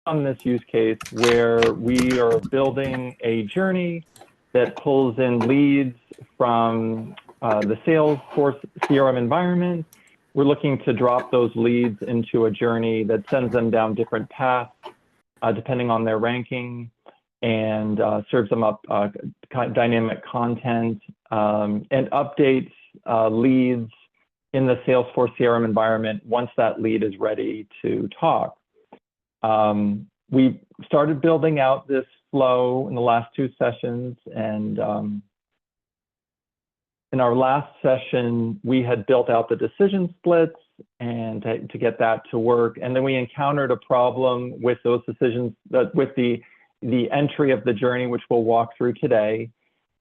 on this use case where we are building a journey that pulls in leads from the Salesforce CRM environment. We're looking to drop those leads into a journey that sends them down different paths depending on their ranking, and serves them up dynamic content and updates leads in the Salesforce CRM environment once that lead is ready to talk. We started building out this flow in the last 2 sessions, and in our last session, we had built out the decision splits and to get that to work. And then we encountered a problem with those decisions, with the entry of the journey, which we'll walk through today.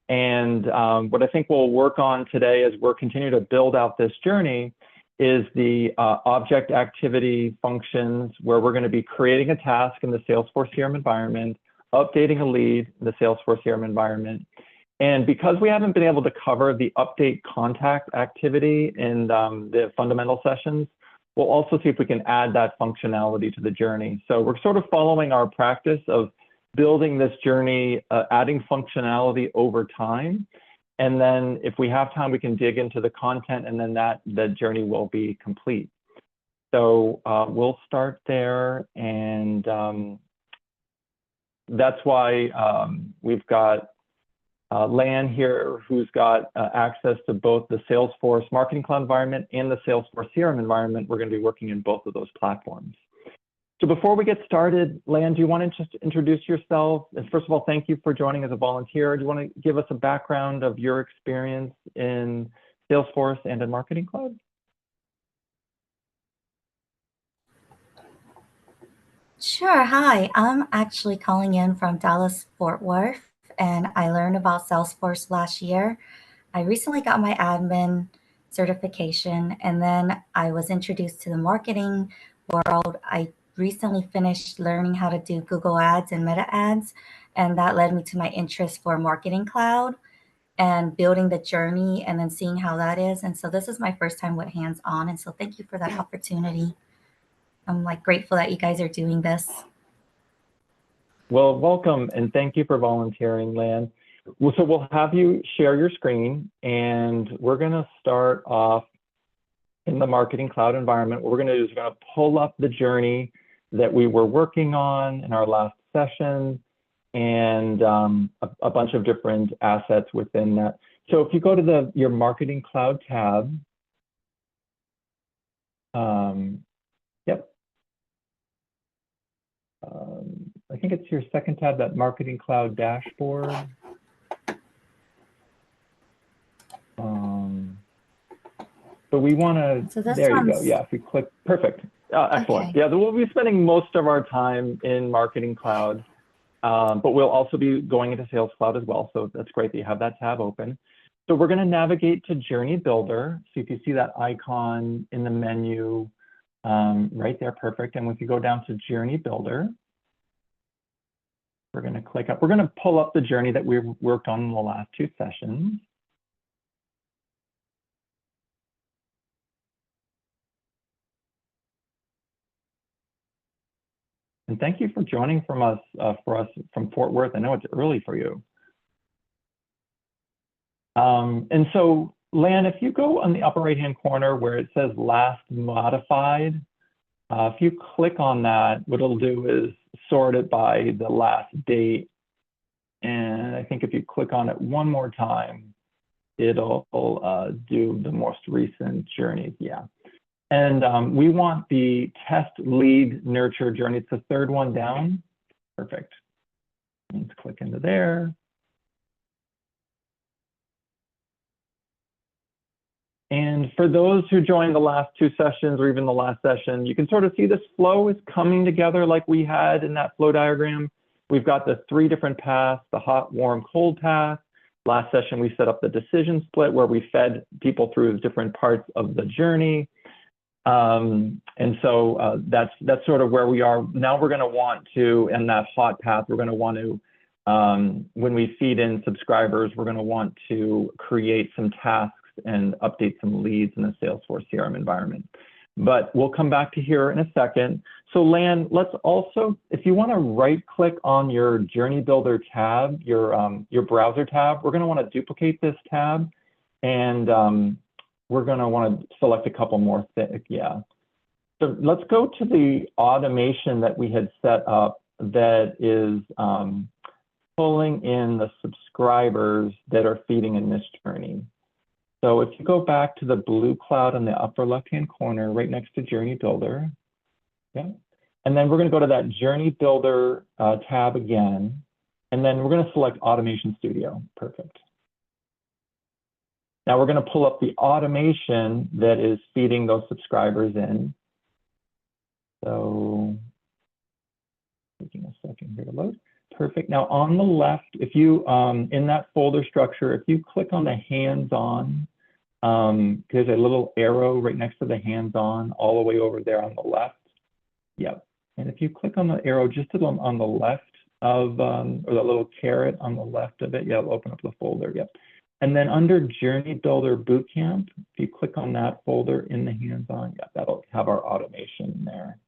And what I think we'll work on today as we're continuing to build out this journey is the object activity functions, where we're going to be creating a task in the Salesforce CRM environment, updating a lead in the Salesforce CRM environment. And because we haven't been able to cover the update contact activity in the fundamental sessions, we'll also see if we can add that functionality to the journey. So we're sort of following our practice of building this journey, adding functionality over time. And then if we have time, we can dig into the content, and then the journey will be complete. So we'll start there. And that's why we've got Lan here, who's got access to both the Salesforce Marketing Cloud environment and the Salesforce CRM environment. We're going to be working in both of those platforms. So before we get started, Lan, do you want to just introduce yourself? And first of all, thank you for joining as a volunteer. Do you want to give us a background of your experience in Salesforce and in Marketing Cloud? Sure. Hi, I'm actually calling in from Dallas, Fort Worth, and I learned about Salesforce last year. I recently got my admin certification, and then I was introduced to the marketing world. I recently finished learning how to do Google Ads and Meta Ads, and that led me to my interest for Marketing Cloud and building the journey and then seeing how that is. And so this is my first time with hands-on, and so thank you for that opportunity. I'm grateful that you guys are doing this. Well, welcome, and thank you for volunteering, Lan. Well, so we'll have you share your screen, and we're going to start off in the Marketing Cloud environment. What we're going to do is we're going to pull up the journey that we were working on in our last session, and a bunch of different assets within that. So if you go to your Marketing Cloud tab, I think it's your second tab, that Marketing Cloud dashboard. So we want to, there you go. Yeah, if we click, perfect. Excellent. Okay. Yeah, we'll be spending most of our time in Marketing Cloud, but we'll also be going into Sales Cloud as well. So that's great that you have that tab open. So we're going to navigate to Journey Builder. So if you see that icon in the menu right there, perfect. And if you go down to Journey Builder, we're going to click up. We're going to pull up the journey that we've worked on in the last 2 sessions. And thank you for joining from us from Fort Worth. I know it's early for you. And so, Lan, if you go on the upper right-hand corner where it says last modified, if you click on that, what it'll do is sort it by the last date. And I think if you click on it one more time, it'll do the most recent journeys. Yeah. And we want the test lead nurture journey. It's the 3rd one down. Perfect. Let's click into there. And for those who joined the last 2 sessions or even the last session, you can sort of see this flow is coming together like we had in that flow diagram. We've got the 3 different paths, the hot, warm, cold path. Last session, we set up the decision split where we fed people through different parts of the journey. And so that's sort of where we are. Now we're going to want to, in that hot path, we're going to want to, when we feed in subscribers, we're going to want to create some tasks and update some leads in the Salesforce CRM environment. but we'll come back to here in a second. So Lan, let's also, if you want to right click on your Journey Builder tab, your browser tab, we're going to want to duplicate this tab, and we're going to want to select a couple more things. Yeah. So let's go to the automation that we had set up that is pulling in the subscribers that are feeding in this journey. So if you go back to the blue cloud in the upper left-hand corner, right next to Journey Builder, yeah, and then we're going to go to that Journey Builder tab again, and then we're going to select Automation Studio. Perfect. Now we're going to pull up the automation that is feeding those subscribers in. So, taking a second here to load. Perfect. Now on the left, if you, in that folder structure, if you click on the hands-on, there's a little arrow right next to the hands-on all the way over there on the left. Yep. And if you click on the arrow just on the left of, or the little caret on the left of it, yeah, it'll open up the folder. Yep. And then under Journey Builder Bootcamp, if you click on that folder in the hands-on, yeah, that'll have our automation there.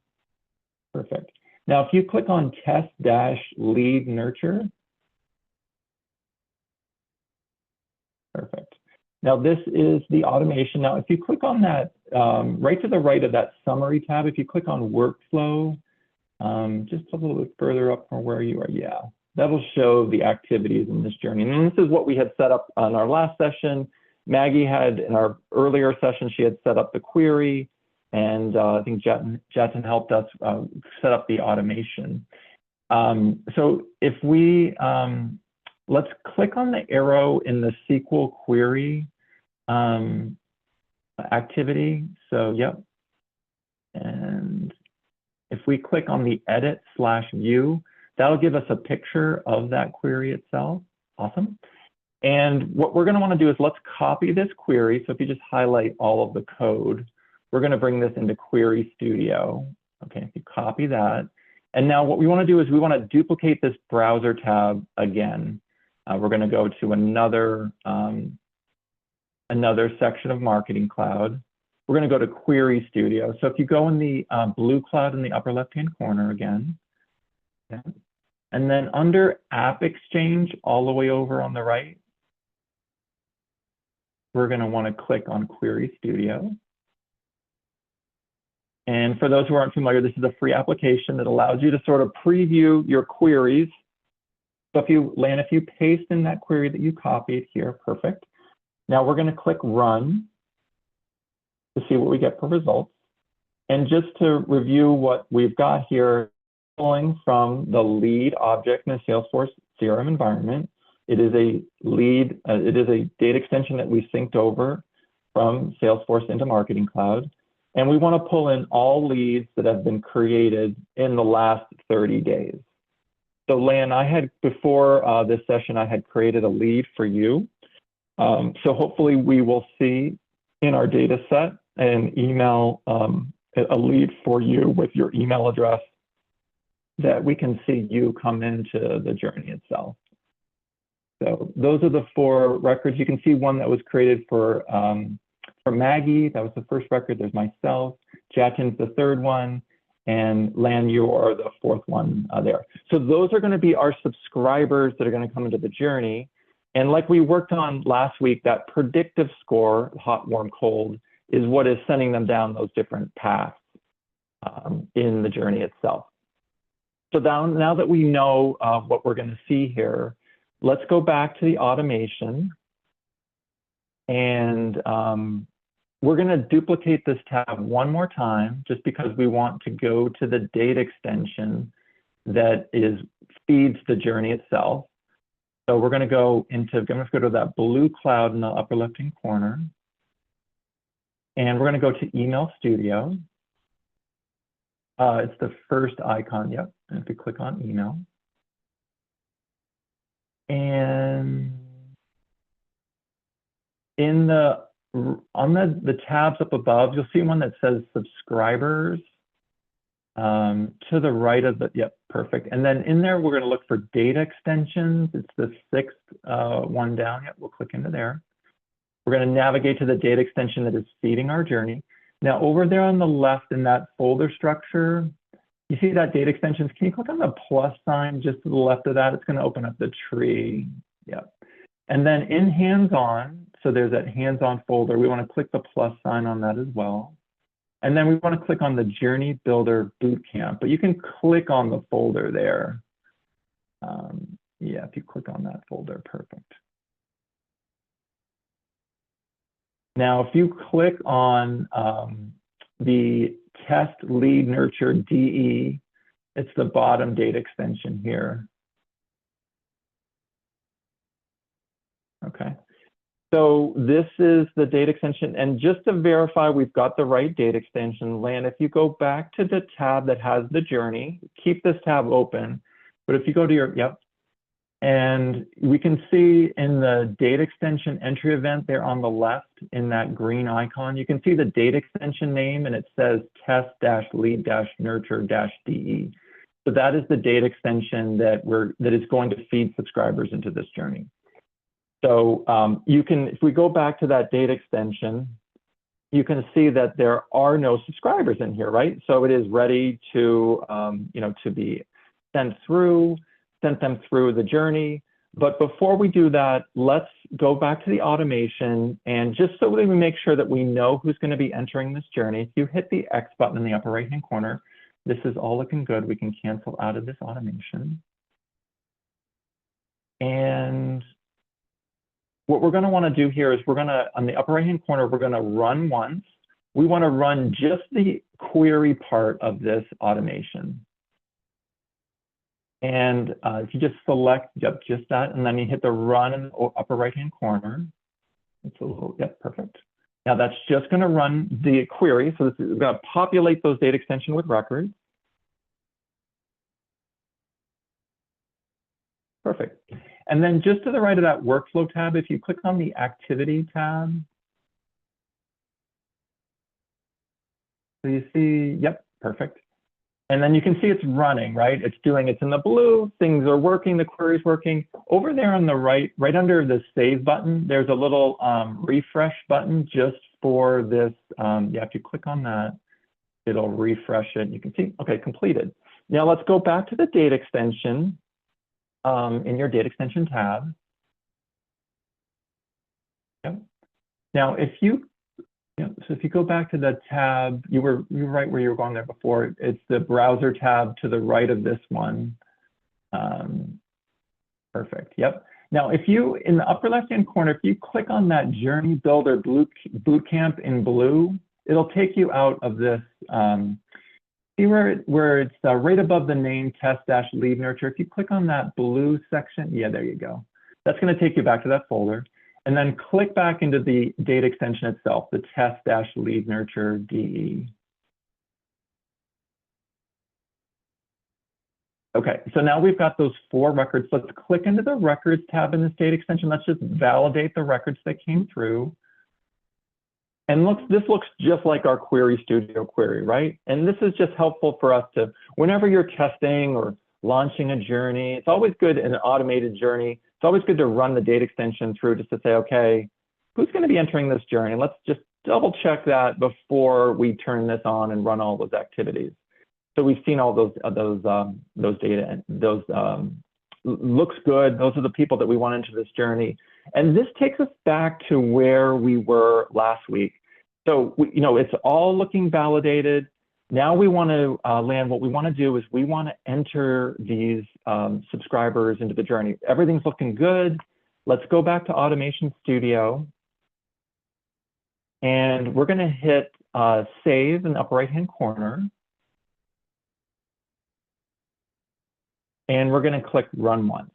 Perfect. Now, if you click on Test-Lead Nurture, perfect. Now, this is the automation. Now, if you click on that, right to the right of that Summary tab, if you click on Workflow, just a little bit further up from where you are, yeah, that'll show the activities in this journey. And this is what we had set up on our last session. Maggie had, in our earlier session, she had set up the query. And I think Jatin helped us set up the automation. So if we, let's click on the arrow in the SQL query activity. So, yep. And if we click on the edit/view, that'll give us a picture of that query itself. Awesome. And what we're going to want to do is let's copy this query. So if you just highlight all of the code, we're going to bring this into Query Studio. Okay, if you copy that. And now what we want to do is we want to duplicate this browser tab again. We're going to go to another section of Marketing Cloud. We're going to go to Query Studio. So if you go in the blue cloud in the upper left-hand corner again, okay, and then under App Exchange all the way over on the right, we're going to want to click on Query Studio. And for those who aren't familiar, this is a free application that allows you to sort of preview your queries. So if you, Lan, if you paste in that query that you copied here, perfect. Now we're going to click Run to see what we get for results. And just to review what we've got here, pulling from the lead object in the Salesforce CRM environment. It is a lead, it is a data extension that we synced over from Salesforce into Marketing Cloud. And we want to pull in all leads that have been created in the last 30 days. So Lan, I had, before this session, I had created a lead for you. So hopefully we will see in our data set an email, a lead for you with your email address that we can see you come into the journey itself. So those are the 4 records. You can see one that was created for Maggie. That was the first record. There's myself. Jatin's the 3rd one. And Lan, you are the 4th one there. So those are going to be our subscribers that are going to come into the journey. And like we worked on last week, that predictive score, hot, warm, cold, is what is sending them down those different paths in the journey itself. So now that we know what we're going to see here, let's go back to the automation. And we're going to duplicate this tab one more time, just because we want to go to the data extension that feeds the journey itself. So we're going to go to that blue cloud in the upper left-hand corner. And we're going to go to Email Studio. It's the first icon, yep. And if you click on Email. And on the tabs up above, you'll see one that says subscribers to the right of the, yep, perfect. And then in there, we're going to look for data extensions. It's the 6th one down. Yep, we'll click into there. We're going to navigate to the data extension that is feeding our journey. Now over there on the left in that folder structure, you see that data extensions. Can you click on the plus sign just to the left of that? It's going to open up the tree. Yep. And then in hands-on, so there's that hands-on folder. We want to click the plus sign on that as well. And then we want to click on the Journey Builder Bootcamp, but you can click on the folder there. Yeah, if you click on that folder, perfect. Now, if you click on the Test Lead Nurture DE, it's the bottom data extension here. Okay. So this is the data extension. And just to verify we've got the right data extension, Lan, if you go back to the tab that has the journey, keep this tab open. But if you go to your, yep. And we can see in the data extension entry event there on the left in that green icon, you can see the data extension name and it says test-lead-nurture-DE. So that is the data extension that is going to feed subscribers into this journey. So you can, if we go back to that data extension, you can see that there are no subscribers in here, right? So it is ready to, to be sent them through the journey. But before we do that, let's go back to the automation. And just so that we make sure that we know who's going to be entering this journey, if you hit the X button in the upper right-hand corner, this is all looking good. We can cancel out of this automation. And what we're going to want to do here is we're going to, on the upper right-hand corner, we're going to run once. We want to run just the query part of this automation. And if you just select just that, and then you hit the run in the upper right-hand corner. It's a little, yep, perfect. Now that's just going to run the query. So this is going to populate those data extension with records. Perfect. And then just to the right of that workflow tab, if you click on the activity tab, so you see, yep, perfect. And then you can see it's running, right? It's in the blue, things are working, the query's working. Over there on the right, right under the save button, there's a little refresh button just for this. You have to click on that. It'll refresh it. You can see, okay, completed. Now let's go back to the data extension in your data extension tab. Yep. Now, so if you go back to the tab, you were right where you were going there before. It's the browser tab to the right of this one. Perfect. Yep. Now, if you, in the upper left-hand corner, if you click on that Journey Builder Bootcamp in blue, it'll take you out of this. See where it's right above the name Test-Lead Nurture. If you click on that blue section, yeah, there you go. That's going to take you back to that folder. And then click back into the data extension itself, the Test-Lead Nurture DE. Okay, so now we've got those 4 records. Let's click into the records tab in this data extension. Let's just validate the records that came through. And this looks just like our Query Studio query, right? And this is just helpful for us to, whenever you're testing or launching a journey, it's always good in an automated journey. It's always good to run the data extension through just to say, okay, who's going to be entering this journey? Let's just double check that before we turn this on and run all those activities. So we've seen all those data, and those looks good. Those are the people that we want into this journey. And this takes us back to where we were last week. So, it's all looking validated. Now we want to land, what we want to do is we want to enter these subscribers into the journey. Everything's looking good. Let's go back to Automation Studio. And we're going to hit save in the upper right-hand corner. And we're going to click run once.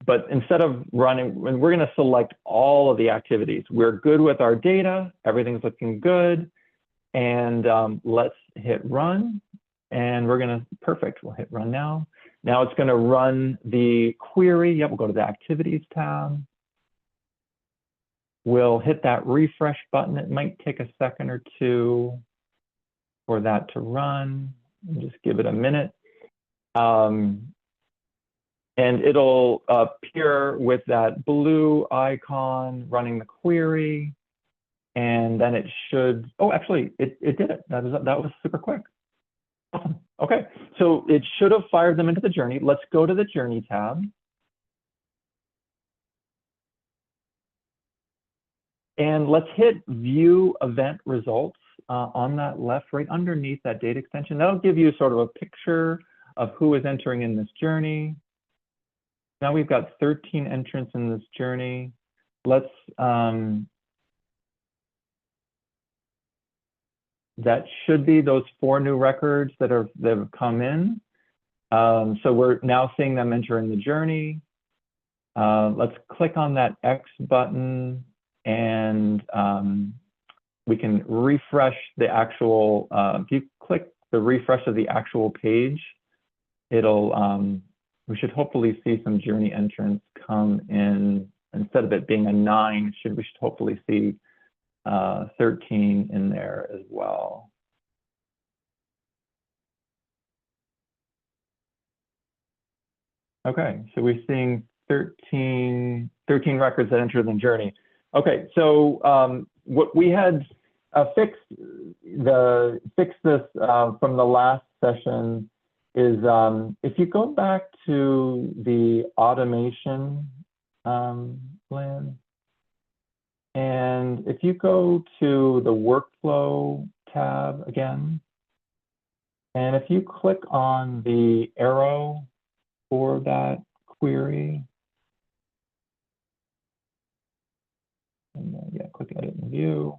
But instead of running, we're going to select all of the activities. We're good with our data. Everything's looking good. And let's hit run. And we're going to, perfect, we'll hit run now. Now it's going to run the query. Yep, we'll go to the activities tab. We'll hit that refresh button. It might take a second or two for that to run. Just give it a minute. And it'll appear with that blue icon running the query. and then it should, oh, actually, it did it. That was super quick. Awesome. Okay, so it should have fired them into the journey. Let's go to the Journey tab. And let's hit View Event Results on that left, right underneath that data extension. That'll give you sort of a picture of who is entering in this journey. Now we've got 13 entrants in this journey. Let's, that should be those 4 new records that have come in. So we're now seeing them enter in the journey. Let's click on that X button, and we can refresh the actual, if you click the refresh of the actual page, it'll, we should hopefully see some journey entrants come in. Instead of it being a 9, we should hopefully see 13 in there as well. Okay, so we're seeing 13 records that enter the journey. Okay, so what we had fixed this from the last session is if you go back to the automation plan, and if you go to the workflow tab again, and if you click on the arrow for that query, and then, yeah, click Edit and View.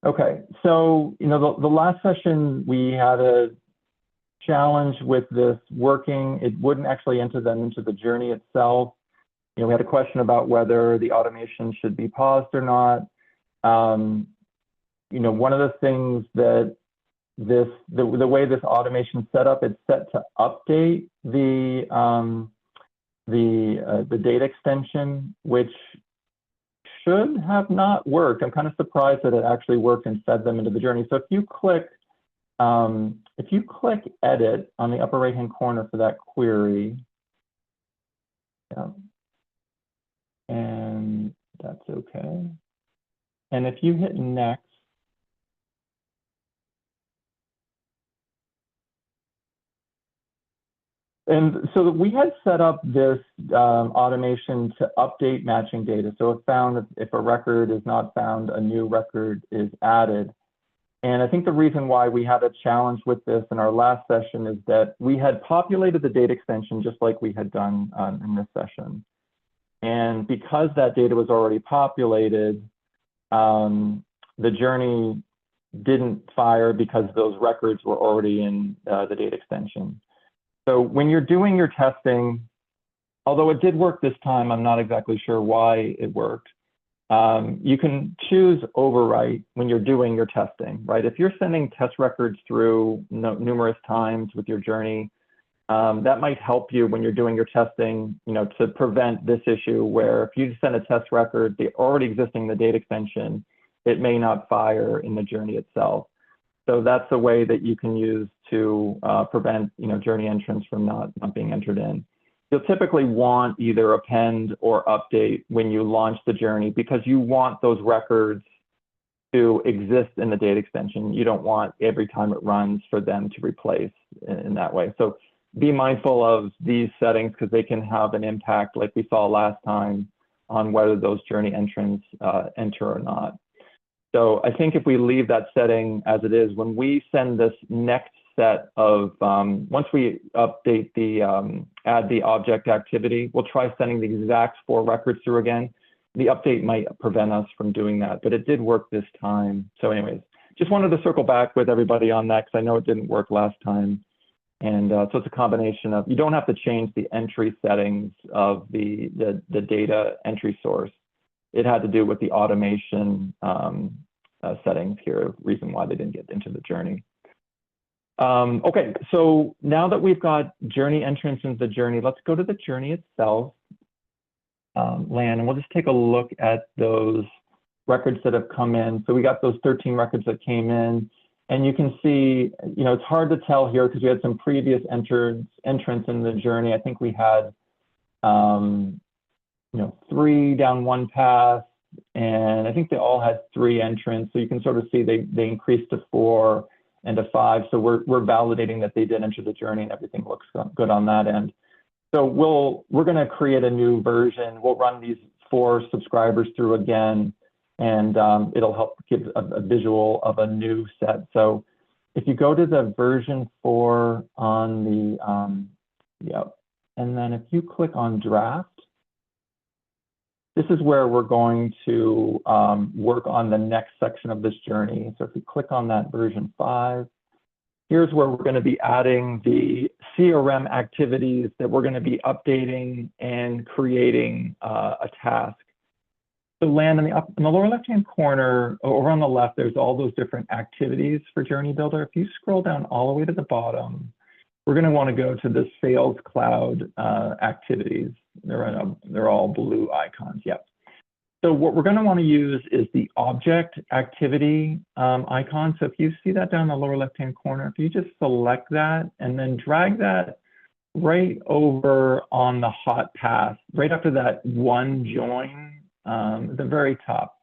Okay, so the last session we had a challenge with this working. It wouldn't actually enter them into the journey itself. We had a question about whether the automation should be paused or not. One of the things that the way this automation is set up, it's set to update the data extension, which should have not worked. I'm kind of surprised that it actually worked and fed them into the journey. So if you click Edit on the upper right-hand corner for that query, yeah, and that's okay. And if you hit Next, and so we had set up this automation to update matching data. So it found if a record is not found, a new record is added. And I think the reason why we had a challenge with this in our last session is that we had populated the data extension just like we had done in this session. And because that data was already populated, the journey didn't fire because those records were already in the data extension. So when you're doing your testing, although it did work this time, I'm not exactly sure why it worked. You can choose overwrite when you're doing your testing, right? If you're sending test records through numerous times with your journey, that might help you when you're doing your testing, to prevent this issue where if you send a test record, they already existing in the data extension, it may not fire in the journey itself. So that's a way that you can use to prevent, journey entrants from not being entered in. You'll typically want either append or update when you launch the journey because you want those records to exist in the data extension. You don't want every time it runs for them to replace in that way. So be mindful of these settings because they can have an impact like we saw last time on whether those journey entrants enter or not. So I think if we leave that setting as it is, when we send this next set of, once we update the, add the object activity, we'll try sending the exact 4 records through again. The update might prevent us from doing that, but it did work this time. So anyways, just wanted to circle back with everybody on that because I know it didn't work last time. And so it's a combination of, you don't have to change the entry settings of the data entry source. It had to do with the automation settings here, reason why they didn't get into the journey. Okay, so now that we've got journey entrance into the journey, let's go to the journey itself, Lan, and we'll just take a look at those records that have come in. So we got those 13 records that came in, and you can see, it's hard to tell here because we had some previous entrants in the journey. I think we had 3 down one path, and I think they all had 3 entrants. So you can sort of see they increased to 4 and to 5. So we're validating that they did enter the journey and everything looks good on that end. So we're going to create a new version. We'll run these 4 subscribers through again, and it'll help give a visual of a new set. So if you go to the version 4 on the, and then if you click on draft, this is where we're going to work on the next section of this journey. So if you click on that version 5, here's where we're going to be adding the CRM activities that we're going to be updating and creating a task. So land in the lower left-hand corner, over on the left, there's all those different activities for Journey Builder. If you scroll down all the way to the bottom, we're going to want to go to the Sales Cloud activities. They're all blue icons. Yep. So what we're going to want to use is the object activity icon. So if you see that down in the lower left-hand corner, if you just select that and then drag that right over on the hot path, right after that one join, at the very top.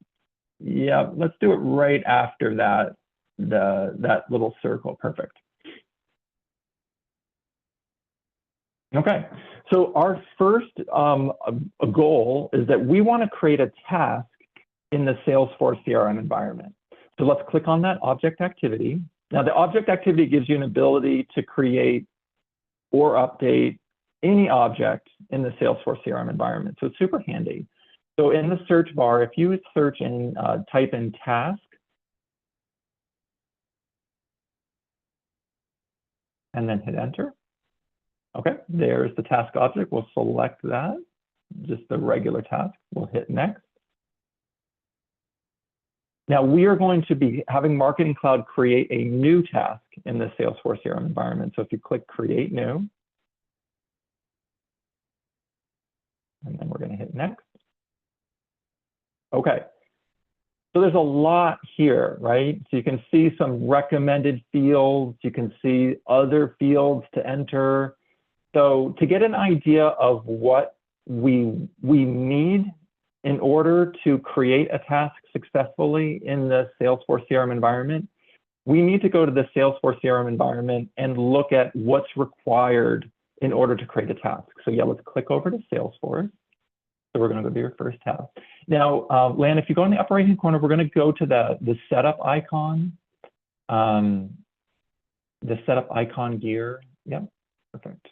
Yeah, let's do it right after that, that little circle. Perfect. Okay, so our first goal is that we want to create a task in the Salesforce CRM environment. So let's click on that object activity. Now the object activity gives you an ability to create or update any object in the Salesforce CRM environment. So it's super handy. So in the search bar, if you search and type in task, and then hit enter. Okay, there's the task object. We'll select that, just the regular task. We'll hit next. Now we are going to be having Marketing Cloud create a new task in the Salesforce CRM environment. So if you click create new, and then we're going to hit next. Okay, so there's a lot here, right? So you can see some recommended fields. You can see other fields to enter. So to get an idea of what we need in order to create a task successfully in the Salesforce CRM environment, we need to go to the Salesforce CRM environment and look at what's required in order to create a task. So yeah, let's click over to Salesforce. So we're going to go to your first task. Now, Lan, if you go in the upper right-hand corner, we're going to go to the setup icon, the setup icon gear. Yep, perfect.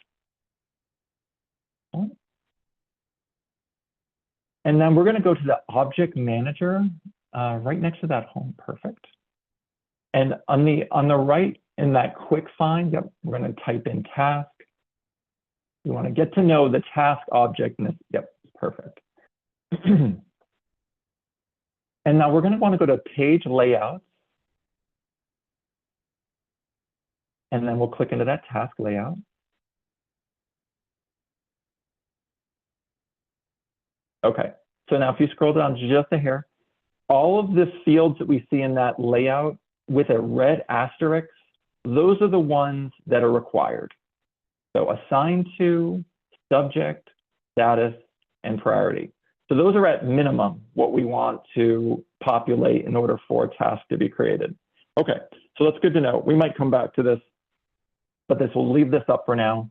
And then we're going to go to the object manager right next to that home. Perfect. And on the right in that quick find, yep, we're going to type in task. You want to get to know the task object. Yep, perfect. And now we're going to want to go to page layouts. And then we'll click into that task layout. Okay, so now if you scroll down just a hair, all of the fields that we see in that layout with a red asterisk, those are the ones that are required. So assigned to, subject, status, and priority. So those are at minimum what we want to populate in order for a task to be created. Okay, so that's good to know. We might come back to this, but we'll leave this up for now.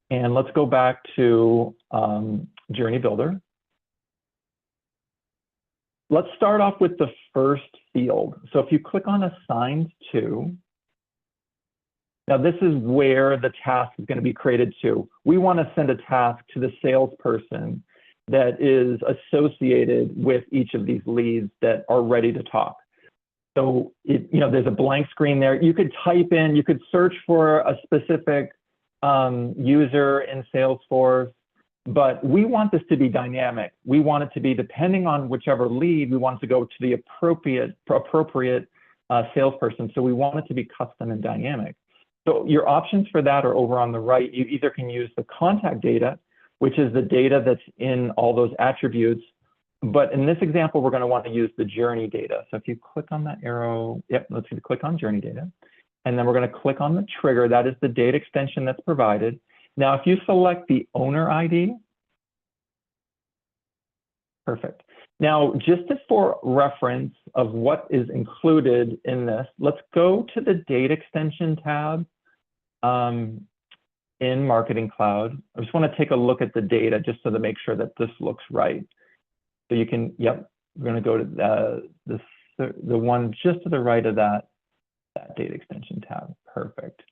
And let's go back to Journey Builder. Let's start off with the first field. So if you click on assigned to, now this is where the task is going to be created to. We want to send a task to the salesperson that is associated with each of these leads that are ready to talk. So there's a blank screen there. You could type in, you could search for a specific user in Salesforce, but we want this to be dynamic. We want it to be, depending on whichever lead, we want it to go to the appropriate salesperson. So we want it to be custom and dynamic. So your options for that are over on the right. You either can use the contact data, which is the data that's in all those attributes. But in this example, we're going to want to use the journey data. So if you click on that arrow, yep, let's click on journey data. And then we're going to click on the trigger. That is the data extension that's provided. Now, if you select the owner ID, Perfect. Now, just for reference of what is included in this, let's go to the data extension tab in Marketing Cloud. I just want to take a look at the data just so to make sure that this looks right. So you can, yep, we're going to go to the one just to the right of that data extension tab. Perfect.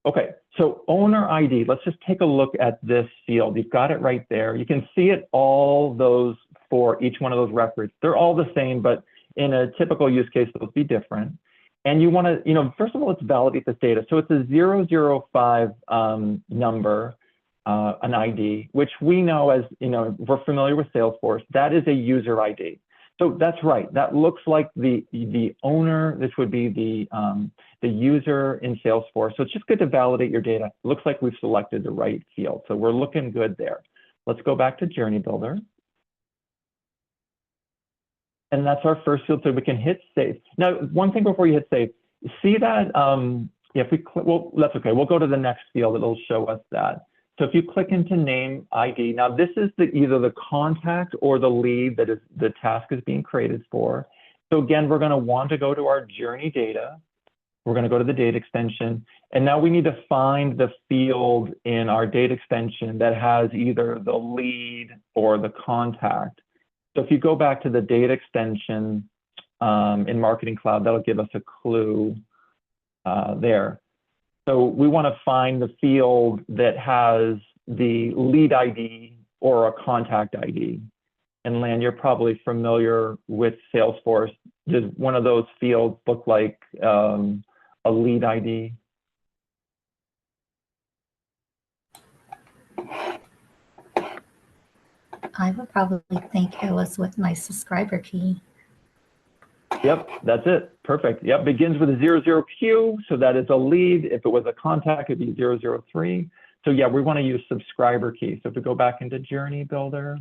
Okay, so owner ID, let's just take a look at this field. You've got it right there. You can see it, all those for each one of those records. They're all the same, but in a typical use case, they'll be different. And you want to, first of all, let's validate this data. So it's a 005 number, an ID, which we know as, we're familiar with Salesforce, that is a user ID. So that's right. That looks like the owner. This would be the user in Salesforce. So it's just good to validate your data. It looks like we've selected the right field. So we're looking good there. Let's go back to Journey Builder. And that's our first field, so we can hit save. Now, one thing before you hit save, see that, if we click, well, that's okay. We'll go to the next field, it'll show us that. So if you click into name ID, now this is either the contact or the lead that is the task is being created for. So again, we're gonna want to go to our journey data. We're gonna go to the data extension, and now we need to find the field in our data extension that has either the lead or the contact. So if you go back to the data extension in Marketing Cloud, that'll give us a clue there. So we want to find the field that has the lead ID or a contact ID. And Lan, you're probably familiar with Salesforce. Does one of those fields look like a lead ID? I would probably think it was with my subscriber key. Yep, that's it. Perfect. Yep, begins with a 00Q, so that is a lead. If it was a contact, it'd be 003. So yeah, we want to use subscriber key. So if we go back into Journey Builder,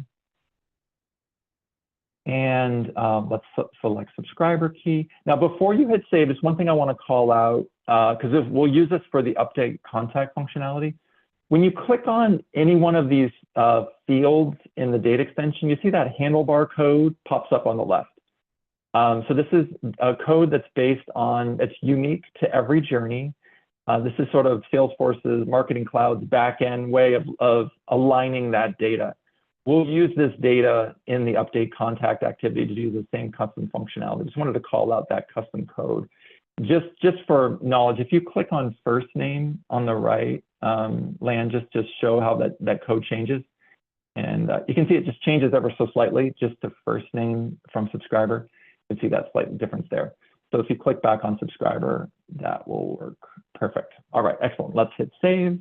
and let's select subscriber key. Now, before you hit save, there's one thing I want to call out, because we'll use this for the update contact functionality. When you click on any one of these fields in the data extension, you see that handlebar code pops up on the left. So this is a code that's based on, it's unique to every journey. This is sort of Salesforce's Marketing Cloud's back-end way of aligning that data. We'll use this data in the update contact activity to do the same custom functionality. Just wanted to call out that custom code. Just for knowledge, if you click on first name on the right, Lan, just show how that code changes. And you can see it just changes ever so slightly, just to first name from subscriber. You can see that slight difference there. So if you click back on subscriber, that will work. Perfect. All right, excellent. Let's hit save.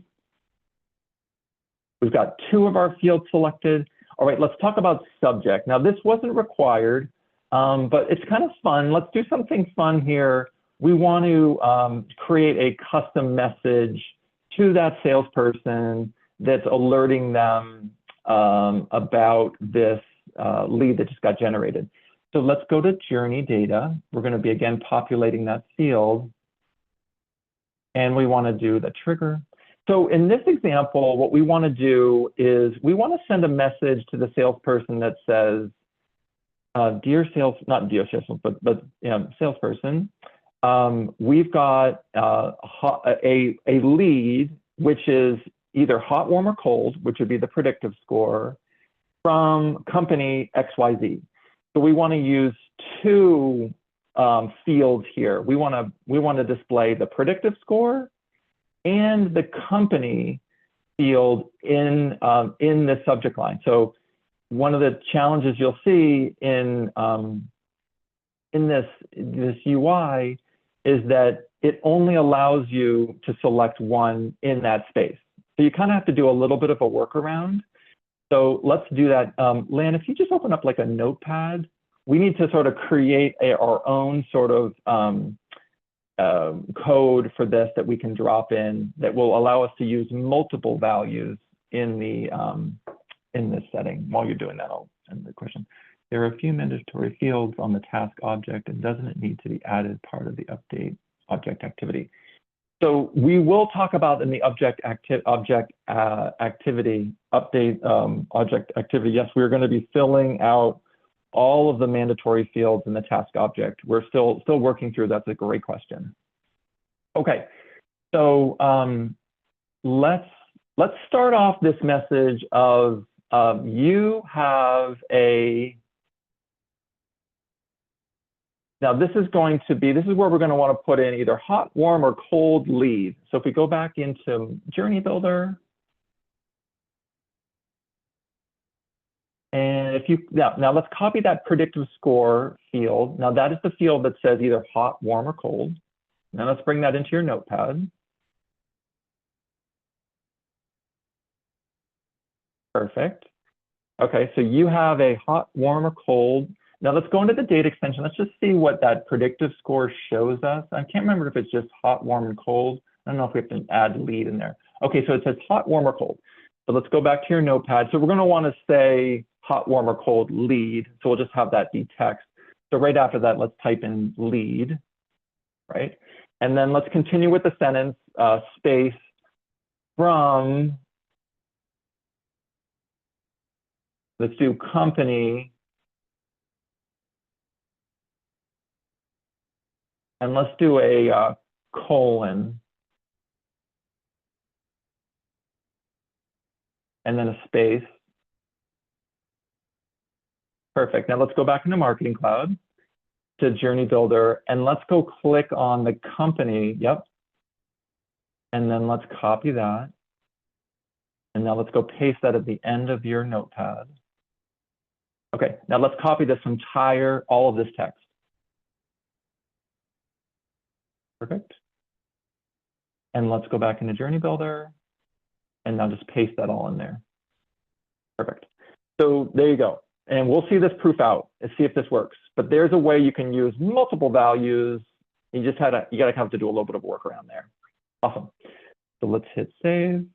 We've got 2 of our fields selected. All right, let's talk about subject. Now, this wasn't required, but it's kind of fun. Let's do something fun here. We want to create a custom message to that salesperson that's alerting them about this lead that just got generated. So let's go to Journey Data. We're going to be, again, populating that field. And we want to do the trigger. So in this example, what we want to do is we want to send a message to the salesperson that says, dear sales, not dear salesperson, but salesperson, we've got a lead, which is either hot, warm, or cold, which would be the predictive score, from company XYZ. So we want to use 2 fields here. We want to display the predictive score and the company field in the subject line. So one of the challenges you'll see in this UI is that it only allows you to select one in that space. So you kind of have to do a little bit of a workaround. So let's do that. Lan, if you just open up like a notepad, we need to sort of create our own sort of code for this that we can drop in that will allow us to use multiple values in this setting. While you're doing that, I'll end the question. There are a few mandatory fields on the task object, and doesn't it need to be added part of the update object activity? So we will talk about in the object activity update object activity. Yes, we're going to be filling out all of the mandatory fields in the task object? We're still working through. That's a great question. Okay, so let's start off this message of you have a. Now this is where we're going to want to put in either hot, warm, or cold lead. So if we go back into Journey Builder, and now let's copy that predictive score field. Now that is the field that says either hot, warm, or cold. Now let's bring that into your notepad. Perfect. Okay, so you have a hot, warm, or cold. Now let's go into the data extension. Let's just see what that predictive score shows us. I can't remember if it's just hot, warm, and cold. I don't know if we have to add lead in there. Okay, so it says hot, warm, or cold. So let's go back to your notepad. So we're going to want to say hot, warm, or cold lead. So we'll just have that be text. So right after that, let's type in lead, right? And then let's continue with the sentence, space from, let's do company, and let's do a colon, and then a space. Perfect. Now let's go back into Marketing Cloud to Journey Builder, and let's go click on the company. Yep. And then let's copy that. And now let's go paste that at the end of your notepad. Okay, now let's copy this all of this text. Perfect. And let's go back into Journey Builder, and now just paste that all in there. Perfect. So there you go. And we'll see this proof out and see if this works. But there's a way you can use multiple values. You gotta have to do a little bit of work around there. Awesome. So let's hit save.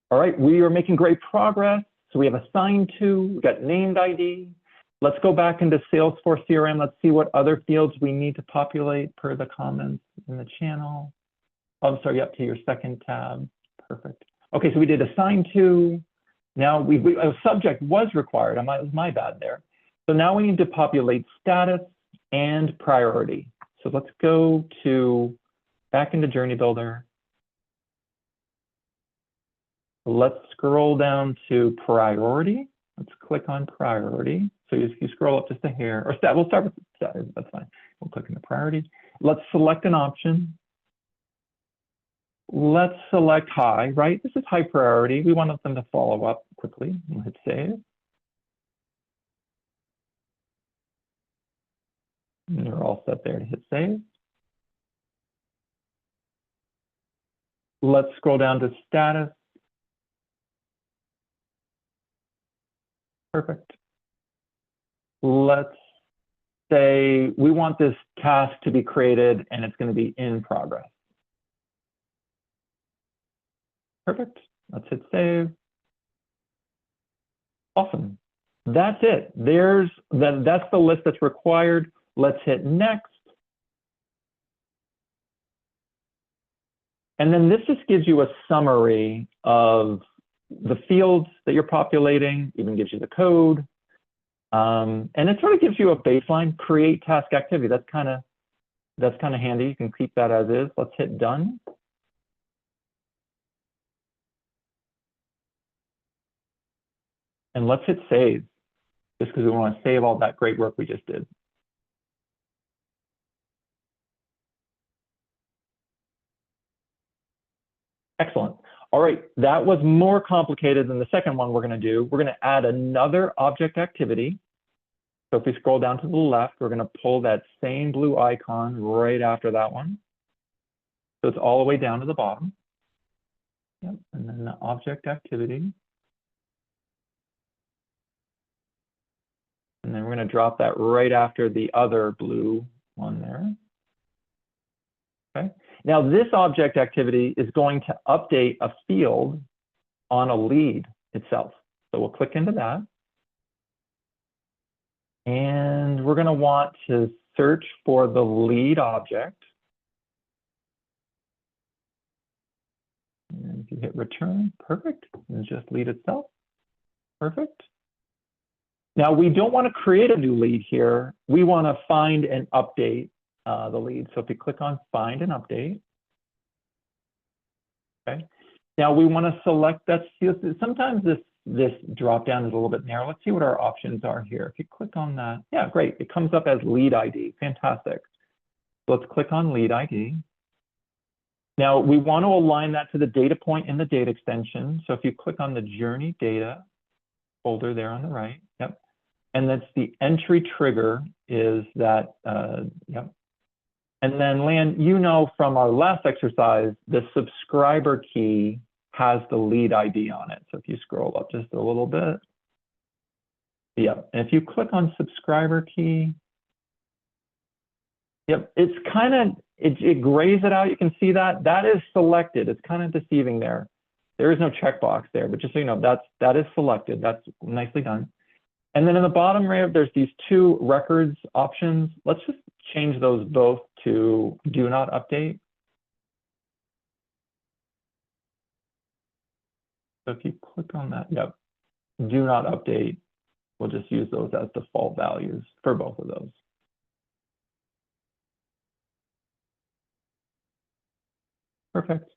All right, we are making great progress. So we have assigned to, we got named ID. Let's go back into Salesforce CRM. Let's see what other fields we need to populate per the comments in the channel. Oh, I'm sorry, up to your second tab. Perfect. Okay, so we did assign to. Now a subject was required. It was my bad there. So now we need to populate status and priority. So let's go back into Journey Builder. Let's scroll down to priority. Let's click on priority. So if you scroll up just a hair, or we'll start with status, that's fine. We'll click into priority. Let's select an option. Let's select high, right? This is high priority. We want them to follow up quickly. We'll hit save. And you're all set there to hit save. Let's scroll down to status. Perfect. Let's say we want this task to be created and it's going to be in progress. Perfect. Let's hit save. Awesome. That's it. That's the list that's required. Let's hit next. And then this just gives you a summary of the fields that you're populating, even gives you the code. And it sort of gives you a baseline, create task activity. That's kind of handy. You can keep that as is. Let's hit done. And let's hit save, just because we want to save all that great work we just did. Excellent. All right, that was more complicated than the second one we're going to do. We're going to add another object activity. So if we scroll down to the left, we're going to pull that same blue icon right after that one. So it's all the way down to the bottom. Yep, and then the object activity. And then we're going to drop that right after the other blue one there. Okay. Now this object activity is going to update a field on a lead itself. So we'll click into that. And we're going to want to search for the lead object. And if you hit return, perfect. And just lead itself. Perfect. Now we don't want to create a new lead here. We want to find and update the lead. So if you click on find and update, okay. Now we want to select that field. Sometimes this drop down is a little bit narrow. Let's see what our options are here. If you click on that, yeah, great. It comes up as lead ID. Fantastic. So let's click on lead ID. Now we want to align that to the data point in the data extension. So if you click on the journey data folder there on the right, yep. And that's the entry trigger is that, yep. And then Lan, you know from our last exercise, the subscriber key has the lead ID on it. So if you scroll up just a little bit, yeah. And if you click on subscriber key, yep, it's kind of, it grays it out. You can see that. That is selected. It's kind of deceiving there. There is no checkbox there, but just so you know, that is selected. That's nicely done. And then in the bottom right, there's these two records options. Let's just change those both to do not update. So if you click on that, yep, do not update. We'll just use those as default values for both of those. Perfect.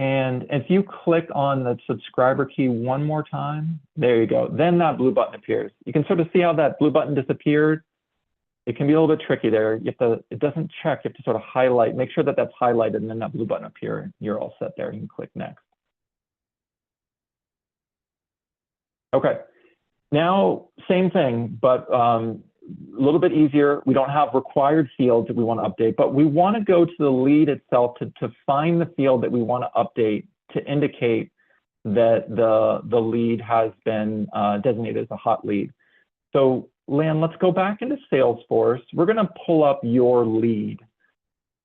And if you click on the subscriber key one more time, there you go. Then that blue button appears. You can sort of see how that blue button disappeared. It can be a little bit tricky there. You have to, it doesn't check. You have to sort of highlight, make sure that that's highlighted, and then that blue button appears. You're all set there. You can click next. Okay. Now, same thing, but a little bit easier. We don't have required fields that we want to update, but we want to go to the lead itself to find the field that we want to update to indicate that the lead has been designated as a hot lead. So Lan, let's go back into Salesforce. We're going to pull up your lead.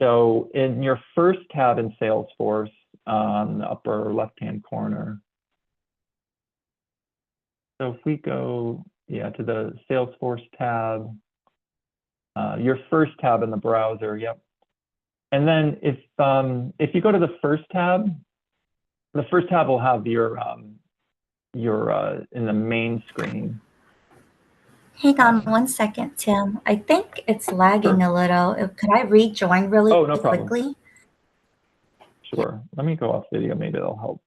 So in your first tab in Salesforce, on the upper left-hand corner, so if we go, yeah, to the Salesforce tab, your first tab in the browser, yep. And then if you go to the first tab will have your in the main screen. Hang on one second, Tim. I think it's lagging a little. Could I rejoin really no problem. quickly? Sure. Let me go off video. Maybe it'll help.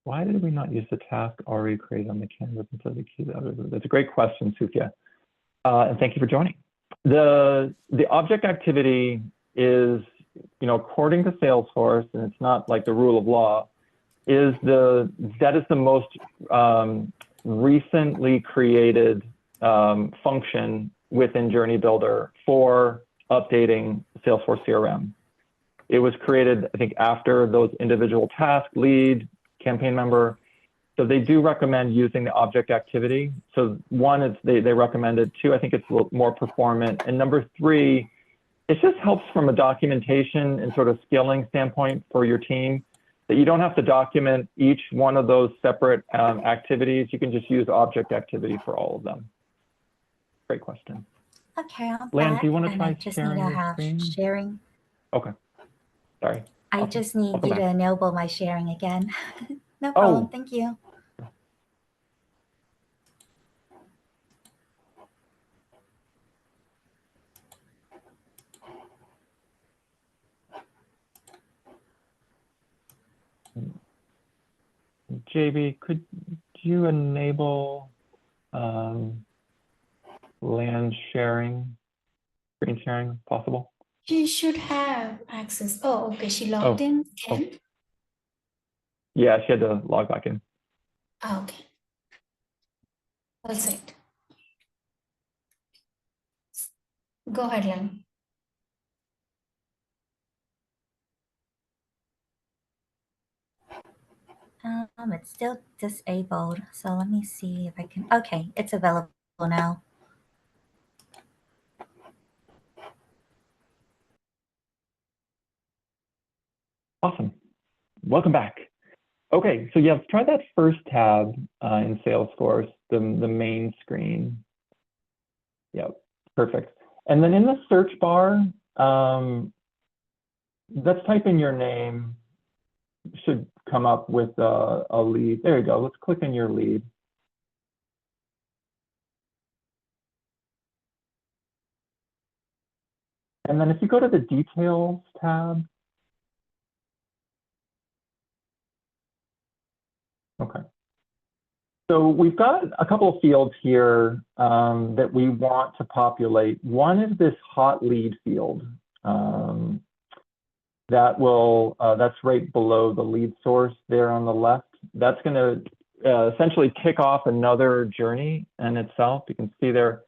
Why did we not use the task already created on the canvas instead of the key? That's a great question, Sufia. And thank you for joining. The object activity is, according to Salesforce, and it's not like the rule of law, that is the most recently created function within Journey Builder for updating Salesforce CRM. It was created, I think, after those individual task, lead, campaign member. So they do recommend using the object activity. So one, is they recommend it. Two, I think it's a little more performant. And number three, it just helps from a documentation and sort of scaling standpoint for your team, that you don't have to document each one of those separate activities. You can just use object activity for all of them. Great question. Okay, I'm Lan, back, do you want to and try I just sharing need to your have screen? sharing. Okay. Sorry. I just need you to enable my sharing again. No problem. Thank you. JB, could you enable Lan sharing, screen sharing, possible? She should have access. Oh, okay. She logged in. Can? Yeah, she had to log back in. Oh, okay. All set. Go ahead, Lan. It's still disabled. So let me see if I can. Okay, it's available now. Awesome. welcome back. Okay, so yeah, let's try that first tab in Salesforce, the main screen. Yep, perfect. And then in the search bar, let's type in your name. Should come up with a lead. There you go. Let's click on your lead. And then if you go to the details tab. Okay. So we've got a couple of fields here that we want to populate. One is this hot lead field. That's right below the lead source there on the left. That's going to essentially kick off another journey in itself. You can see there,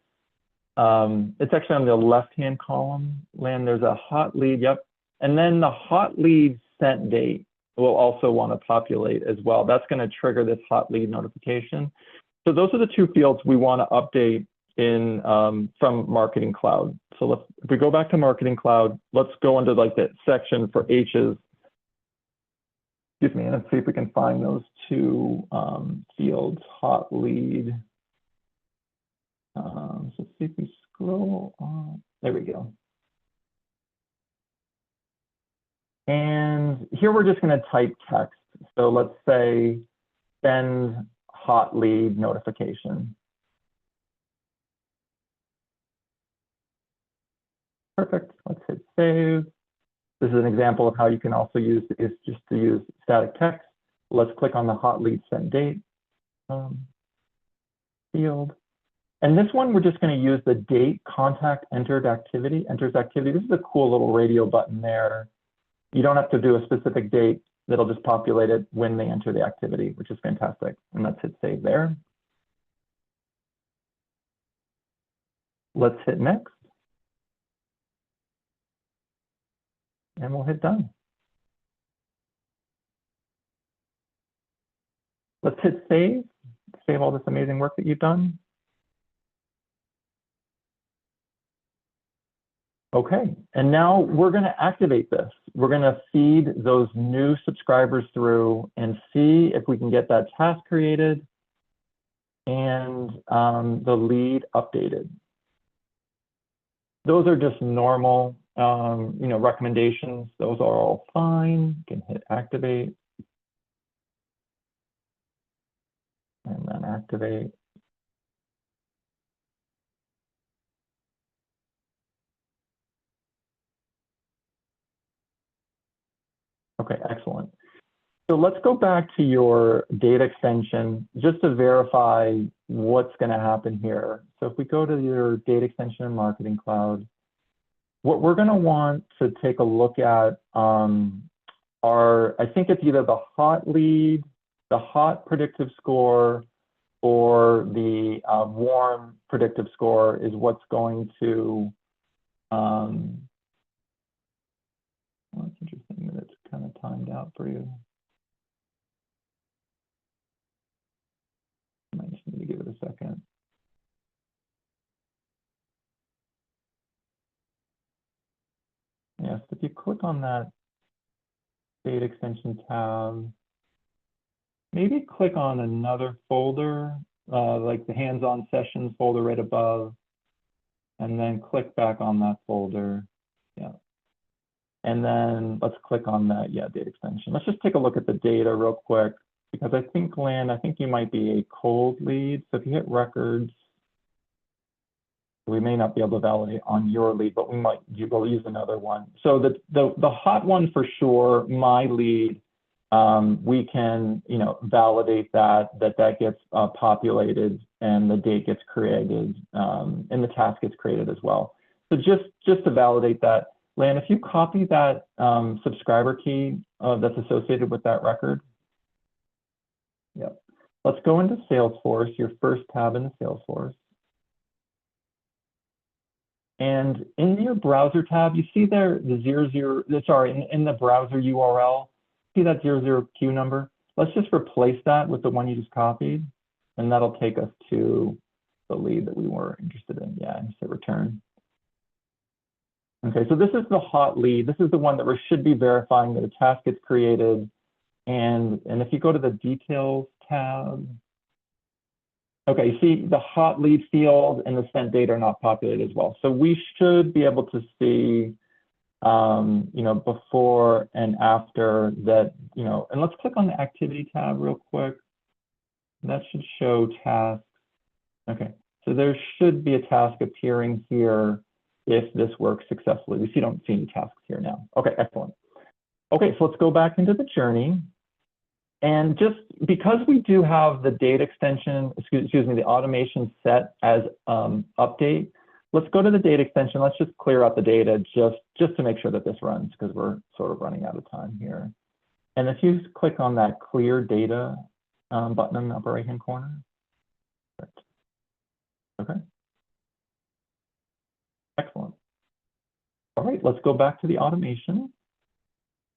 it's actually on the left-hand column, Lan, there's a hot lead, yep. And then the hot lead sent date will also want to populate as well. That's going to trigger this hot lead notification. So those are the two fields we want to update in from Marketing Cloud. So if we go back to Marketing Cloud, let's go into like that section for H's. Excuse me, and let's see if we can find those two fields, hot lead. So let's see if we scroll on. There we go. And here we're just going to type text. So let's say send hot lead notification. Perfect. Let's hit save. This is an example of how you can also use is just to use static text. Let's click on the hot lead sent date field. And this one, we're just going to use the date contact entered activity, enters activity. This is a cool little radio button there. You don't have to do a specific date. That'll just populate it when they enter the activity, which is fantastic. And let's hit save there. Let's hit next. And we'll hit done. Let's hit save. Save all this amazing work that you've done. Okay, and now we're going to activate this. We're going to feed those new subscribers through and see if we can get that task created and the lead updated. Those are just normal, recommendations. Those are all fine. You can hit activate and then activate. Okay, excellent. So let's go back to your data extension just to verify what's going to happen here. So if we go to your data extension in Marketing Cloud, what we're going to want to take a look at I think it's either the hot lead, the hot predictive score, or the warm predictive score is what's going to, well, it's interesting that it's kind of timed out for you. I might just need to give it a second. Yes, if you click on that data extension tab, maybe click on another folder, like the hands-on sessions folder right above, and then click back on that folder. Yeah. And then let's click on that, data extension. Let's just take a look at the data real quick, because I think, Lan, I think you might be a cold lead. So if you hit records, we may not be able to validate on your lead, but we'll use another one. So the hot one for sure, my lead, we can validate that gets populated and the date gets created and the task gets created as well. So just to validate that, Lan, if you copy that subscriber key that's associated with that record. Yep. Let's go into Salesforce, your first tab in the Salesforce. And in your browser tab, you see there the in the browser URL, see that 00Q number? Let's just replace that with the one you just copied, and that'll take us to the lead that we were interested in. Yeah, and hit return. Okay, so this is the hot lead. This is the one that we should be verifying that a task gets created And if you go to the details tab, okay, you see the hot lead field and the sent date are not populated as well. So we should be able to see, you know, before and after that, you know, and let's click on the activity tab real quick. That should show tasks. Okay, so there should be a task appearing here if this works successfully. We don't see any tasks here now. Okay, excellent. Okay, so let's go back into the journey. And just because we do have the data extension, excuse me, the automation set as update, let's go to the data extension. Let's just clear out the data just to make sure that this runs, because we're sort of running out of time here. And if you click on that clear data button in the upper right-hand corner. Okay. Excellent. All right, let's go back to the automation,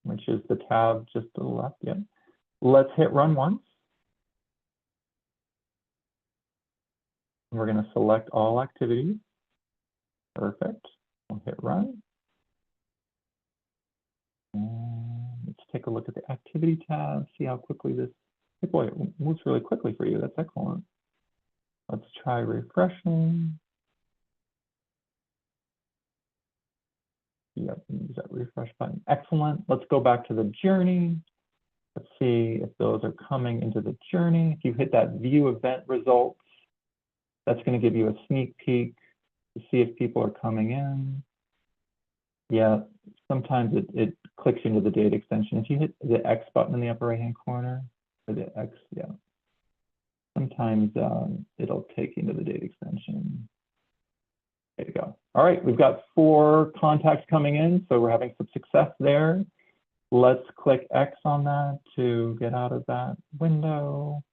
which is the tab just to the left. Yeah. Let's hit run once. We're going to select all activities. Perfect. We'll hit run. And let's take a look at the activity tab, see how quickly this, boy, it moves really quickly for you. That's excellent. Let's try refreshing. Yep, use that refresh button. Excellent. Let's go back to the journey. Let's see if those are coming into the journey. If you hit that view event results, that's going to give you a sneak peek to see if people are coming in. Yeah, sometimes it clicks into the data extension. If you hit the X button in the upper right-hand corner, or the X, yeah. Sometimes it'll take you into the data extension. There you go. All right, we've got 4 contacts coming in, so we're having some success there. Let's click X on that to get out of that window.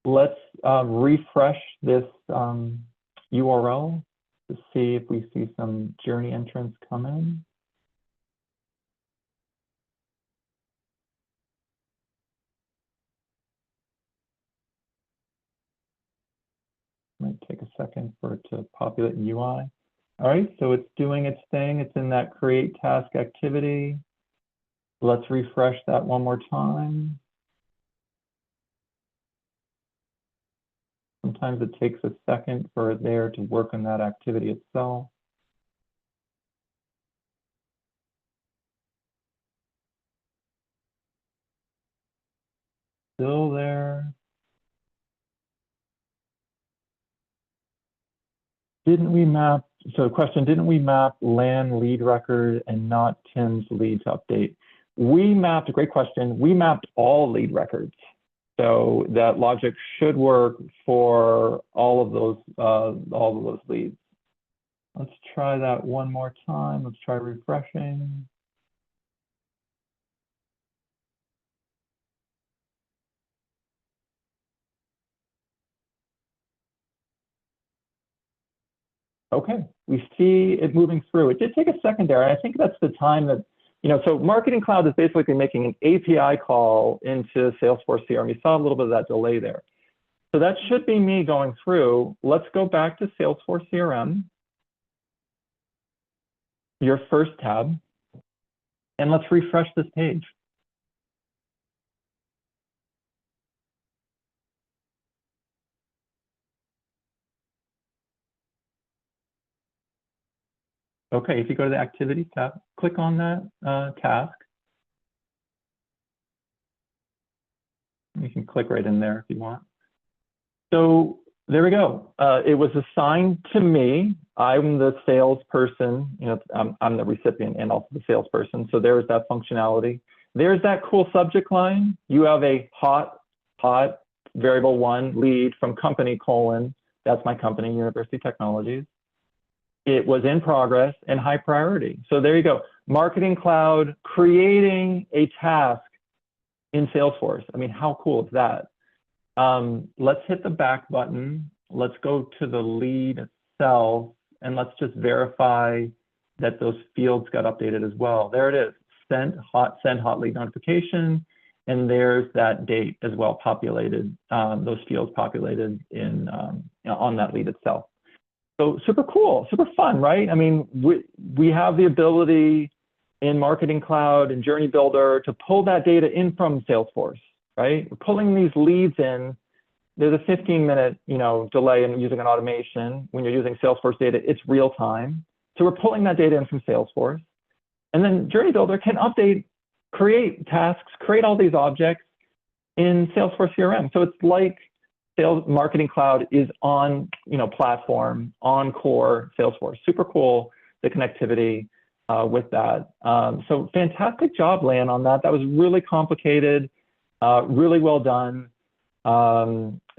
Let's refresh this URL to see if we see some journey entrants come in. Might take a second for it to populate in UI. All right, so it's doing its thing. It's in that create task activity. Let's refresh that one more time. Sometimes it takes a second for it there to work on that activity itself. Still there. Didn't we map, so question, didn't we map LAN lead record and not Tim's lead to update? We mapped, great question, we mapped all lead records. So that logic should work for all of those leads. Let's try that one more time. Let's try refreshing. Okay, we see it moving through. It did take a second there. I think that's the time that, you know, so Marketing Cloud is basically making an API call into Salesforce CRM. You saw a little bit of that delay there. So that should be me going through. Let's go back to Salesforce CRM, your first tab, and let's refresh this page. Okay, if you go to the Activity tab, click on that task. You can click right in there if you want. So there we go. It was assigned to me. I'm the salesperson. You know, I'm the recipient and also the salesperson. So there's that functionality. There's that cool subject line. You have a hot variable 1 lead from company : that's my company, University Technologies. It was in progress and high priority. So there you go. Marketing Cloud creating a task in Salesforce. I mean, how cool is that? Let's hit the back button. Let's go to the lead itself, and let's just verify that those fields got updated as well. There it is, send hot lead notification, and there's that date as well populated, those fields populated in on that lead itself. So super cool, super fun, right? I mean, we have the ability in Marketing Cloud and Journey Builder to pull that data in from Salesforce, right? We're pulling these leads in. There's a 15-minute, delay in using an automation. When you're using Salesforce data, it's real time. So we're pulling that data in from Salesforce. And then Journey Builder can update, create tasks, create all these objects in Salesforce CRM. So it's like Sales Marketing Cloud is on, platform, on core Salesforce. Super cool, the connectivity with that. So fantastic job, Lan, on that. That was really complicated, really well done,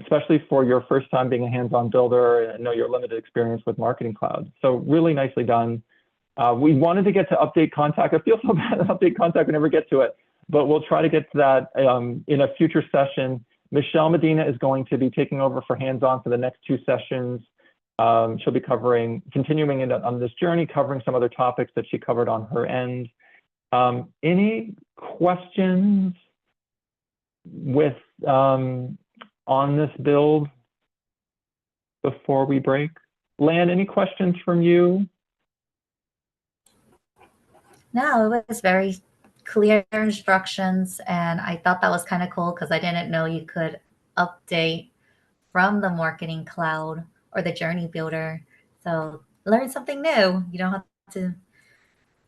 especially for your first time being a hands-on builder. I know your limited experience with Marketing Cloud. So really nicely done. We wanted to get to update contact. I feel so bad at update contact, we never get to it, but we'll try to get to that in a future session. Michelle Medina is going to be taking over for hands-on for the next 2 sessions. She'll be continuing on this journey, covering some other topics that she covered on her end. Any questions with on this build before we break? Lan, any questions from you? No, it was very clear instructions, and I thought that was kind of cool because I didn't know you could update from the Marketing Cloud or the Journey Builder. So learn something new. You don't have to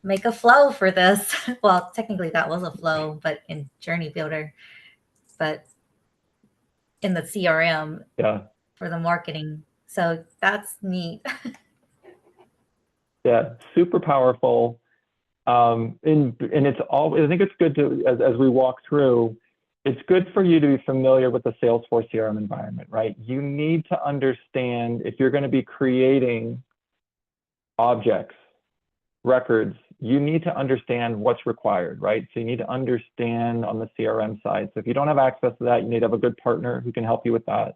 make a flow for this. Well, technically that was a flow, but in Journey Builder, but in the CRM for the marketing. So that's neat. Yeah, super powerful. And it's all, I think it's good to, as we walk through, it's good for you to be familiar with the Salesforce CRM environment, right? You need to understand if you're going to be creating objects, records, you need to understand what's required, right? So you need to understand on the CRM side. So if you don't have access to that, you need to have a good partner who can help you with that.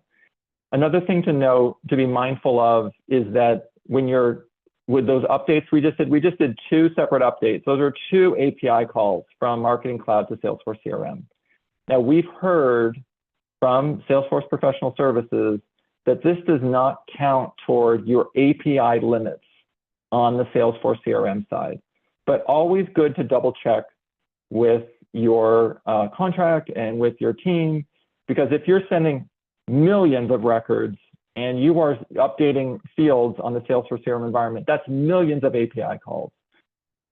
Another thing to know, to be mindful of, is that when you're with those updates we just did 2 separate updates. Those are 2 API calls from Marketing Cloud to Salesforce CRM. Now, we've heard from Salesforce Professional Services that this does not count toward your API limits on the Salesforce CRM side, but always good to double check with your contract and with your team, because if you're sending millions of records and you are updating fields on the Salesforce CRM environment, that's millions of API calls.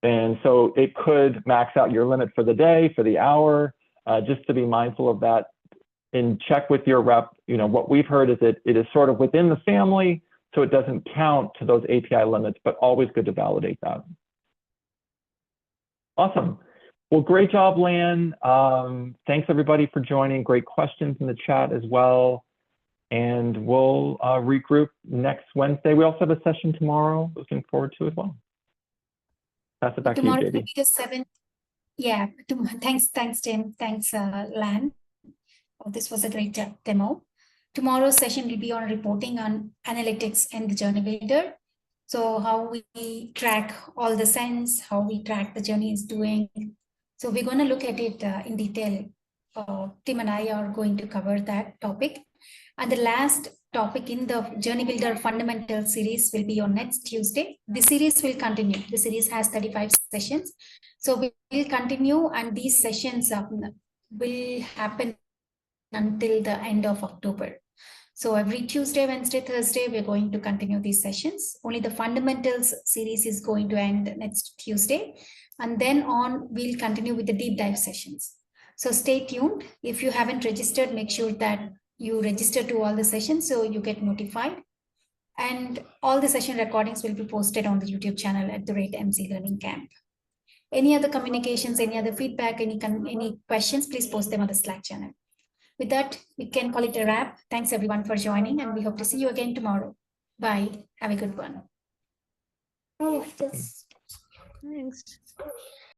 And so it could max out your limit for the day, for the hour, just to be mindful of that and check with your rep. What we've heard is that it is sort of within the family, so it doesn't count to those API limits, but always good to validate that. Awesome. Well, great job, Lan. Thanks everybody for joining. Great questions in the chat as well. And we'll regroup next Wednesday. We also have a session tomorrow, looking forward to as well. Pass it back Tomorrow to you, will JD. be the 7th. Yeah, thanks, Tim. Thanks, Lan. Oh, this was a great demo. Tomorrow's session will be on reporting on analytics and the Journey Builder. So how we track all the sends, how we track the journey is doing. So we're going to look at it in detail. Tim and I are going to cover that topic. And the last topic in the Journey Builder Fundamental series will be on next Tuesday. The series will continue. The series has 35 sessions. So we will continue, and these sessions will happen until the end of October. So every Tuesday, Wednesday, Thursday, we're going to continue these sessions. Only the fundamentals series is going to end next Tuesday. And then on, we'll continue with the deep dive sessions. So stay tuned. If you haven't registered, make sure that you register to all the sessions so you get notified. And all the session recordings will be posted on the YouTube channel at @MC Learning Camp. Any other communications, any other feedback, any questions, please post them on the Slack channel. With that, we can call it a wrap. Thanks everyone for joining, and we hope to see you again tomorrow. Bye. Have a good one. Oh, thanks.